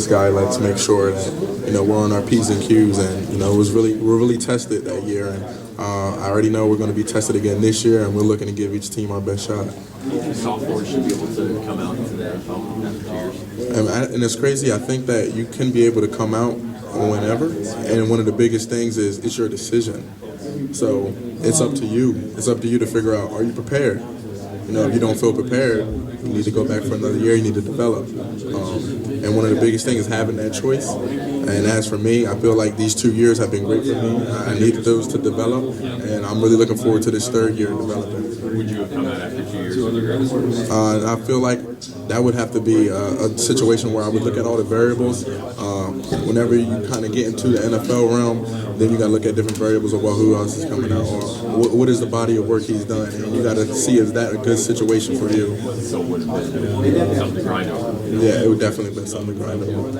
this guy. Let's make sure that we're on our P's and Q's, and we're really tested that year, and I already know we're going to be tested again this year, and we're looking to give each team our best shot. Sophomores should be able to come out into the NFL after 2 years. And it's crazy. I think that you can be able to come out whenever, and one of the biggest things is it's your decision. So it's up to you. It's up to you to figure out, are you prepared? If you don't feel prepared, you need to go back for another year. You need to develop. And one of the biggest things is having that choice. And as for me, I feel like these 2 years have been great for me. I needed those to develop, and I'm really looking forward to this third year developing. Would you have come out after 2 years? I feel like that would have to be a situation where I would look at all the variables. Whenever you kind of get into the NFL realm, then you got to look at different variables of who else is coming out, or what is the body of work he's done, and you got to see, is that a good situation for you? So would have been something to grind over. Yeah, it would definitely been something to grind over.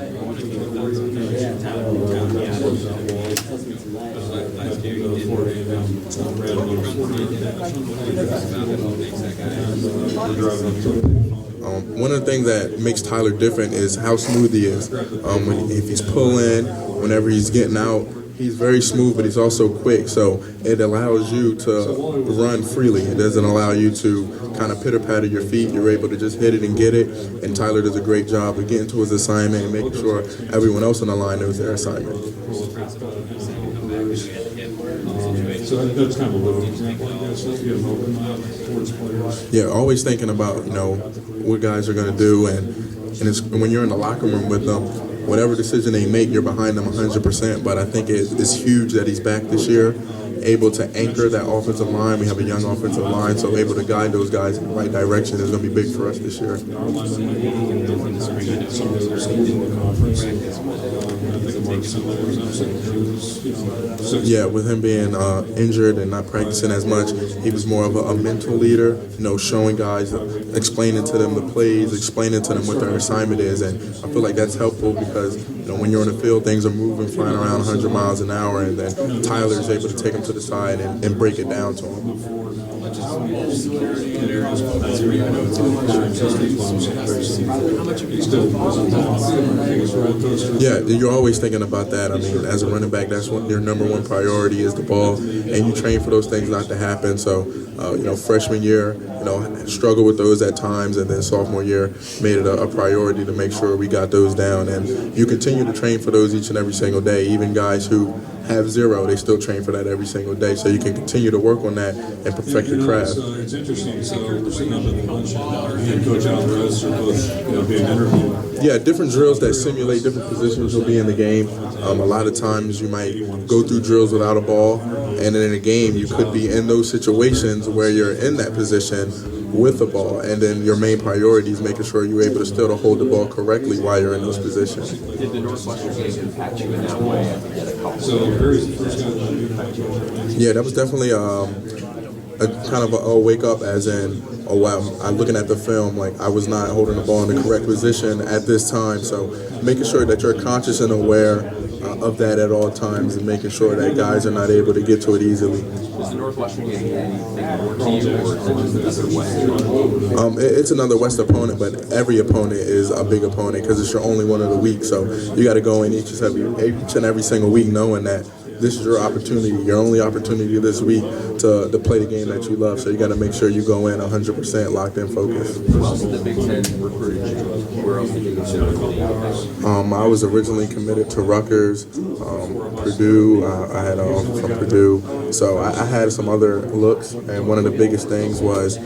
One of the things that makes Tyler different is how smooth he is. If he's pulling, whenever he's getting out, he's very smooth, but he's also quick. So it allows you to run freely. It doesn't allow you to kind of pitter-patter your feet. You're able to just hit it and get it. And Tyler does a great job of getting to his assignment and making sure everyone else on the line knows their assignment. So that's kind of a little example, I guess, that you have open towards players. Yeah, always thinking about, what guys are going to do. And it's, when you're in the locker room with them, whatever decision they make, you're behind them 100%. But I think it's huge that he's back this year, able to anchor that offensive line. We have a young offensive line, so able to guide those guys in the right direction is going to be big for us this year. Yeah, with him being injured and not practicing as much, he was more of a mental leader, showing guys, explaining to them the plays, explaining to them what their assignment is. And I feel like that's helpful because, when you're on the field, things are moving, flying around 100 miles an hour, and then Tyler is able to take them to the side and break it down to them. Yeah, you're always thinking about that. I mean, as a running back, that's your number one priority is the ball, and you train for those things not to happen. So, freshman year, struggled with those at times, and then sophomore year made it a priority to make sure we got those down. And you continue to train for those each and every single day. Even guys who have zero, they still train for that every single day. So you can continue to work on that and perfect your craft. It's interesting. So we're sitting up at the lunch, and Coach Alvarez are both being interviewed. Yeah, different drills that simulate different positions you'll be in the game. A lot of times you might go through drills without a ball, and then in a game you could be in those situations where you're in that position with the ball, and then your main priority is making sure you're able to still to hold the ball correctly while you're in those positions. Did the Northwestern game impact you in that way? Yeah, that was definitely a kind of a wake up, as in, oh wow, I'm looking at the film, like I was not holding the ball in the correct position at this time. So making sure that you're conscious and aware of that at all times, and making sure that guys are not able to get to it easily. Does the Northwestern game mean anything more to you, or is it just another West? It's another West opponent, but every opponent is a big opponent because it's your only one of the week. So you got to go in each and every single week knowing that this is your opportunity, your only opportunity this week to play the game that you love. So you got to make sure you go in 100% locked in, focused. Who else in the Big Ten recruited you? Where else did you go? I was originally committed to Rutgers, Purdue. I had an offer from Purdue. So I had some other looks, and one of the biggest things was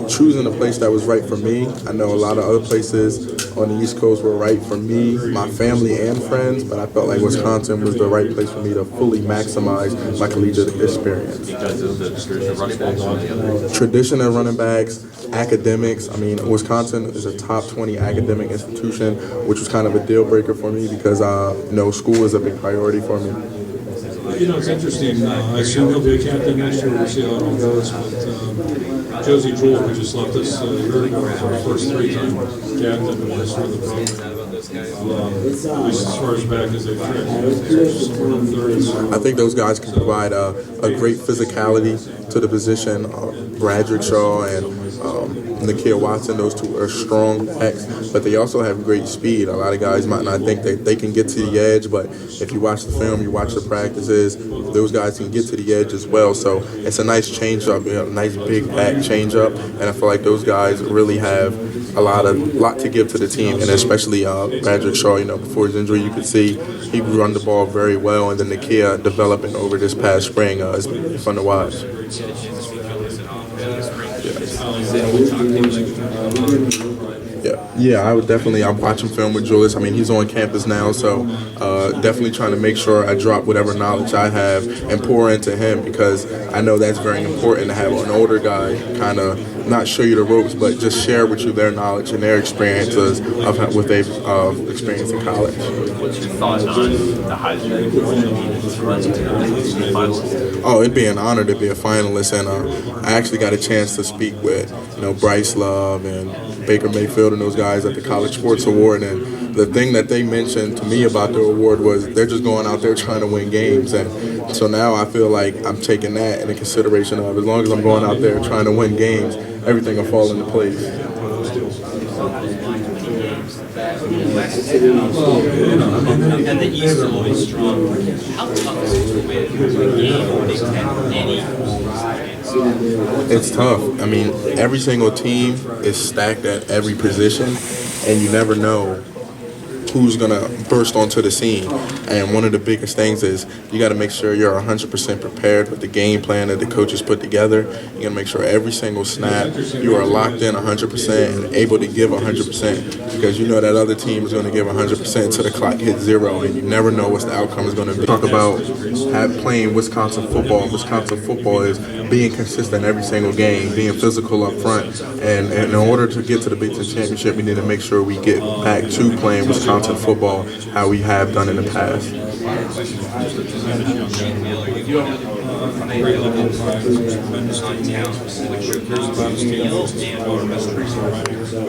choosing a place that was right for me. I know a lot of other places on the East Coast were right for me, my family and friends, but I felt like Wisconsin was the right place for me to fully maximize my collegiate experience. Because of the tradition of running backs on the other end? Tradition of running backs, academics. I mean, Wisconsin is a top 20 academic institution, which was kind of a deal breaker for me because, school is a big priority for me. It's interesting. I assume he'll be a captain next year. We'll see how it all goes. But Josie Jewell, who just left us a year ago, was our first three-time captain in the history of the program. at least as far as back as they fit, somewhere in the 30s. I think those guys can provide a great physicality to the position. Bradrick Shaw and Nakia Watson, those two are strong backs, but they also have great speed. A lot of guys might not think that they can get to the edge, but if you watch the film, you watch the practices, those guys can get to the edge as well. So it's a nice change-up, a nice big back change-up, and I feel like those guys really have a lot to give to the team, and especially Bradrick Shaw. Before his injury, you could see he run the ball very well, and then Nakia developing over this past spring is fun to watch. Yeah, I would definitely. I'm watching film with Julius. I mean, he's on campus now, so definitely trying to make sure I drop whatever knowledge I have and pour into him, because I know that's very important to have an older guy kind of not show you the ropes, but just share with you their knowledge and their experiences of what they've experienced in college. What's your thought on the Heisman finalists? Oh, it'd be an honor to be a finalist, and I actually got a chance to speak with Bryce Love and Baker Mayfield and those guys at the College Sports Award, and the thing that they mentioned to me about the award was they're just going out there trying to win games, and so now I feel like I'm taking that into consideration of, as long as I'm going out there trying to win games, everything will fall into place. And the East are always strong. How tough is it to win a game Big Ten any? It's tough. I mean, every single team is stacked at every position, and you never know who's going to burst onto the scene. And one of the biggest things is you got to make sure you're 100% prepared with the game plan that the coaches put together. You got to make sure every single snap you are locked in 100% and able to give 100%, because you know that other team is going to give 100% till the clock hits zero, and you never know what the outcome is going to be. Talk about playing Wisconsin football. Wisconsin football is being consistent every single game, being physical up front, and in order to get to the Big Ten Championship, we need to make sure we get back to playing Wisconsin football how we have done in the past.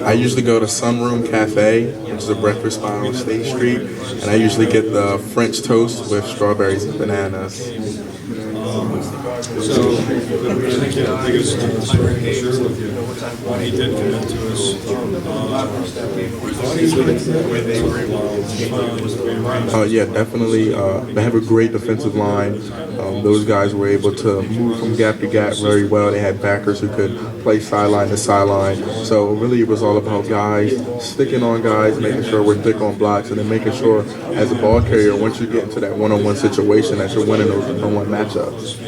I usually go to Sunroom Cafe, which is a breakfast spot on State Street, and I usually get the French toast with strawberries and bananas. So, I think the biggest thing to share with you, when he did commit to us, yeah, definitely. They have a great defensive line. Those guys were able to move from gap to gap very well. They had backers who could play sideline to sideline. So really it was all about guys sticking on guys, making sure we're thick on blocks, and then making sure as a ball carrier, once you get into that one-on-one situation, that you're winning those one-on-one matchups.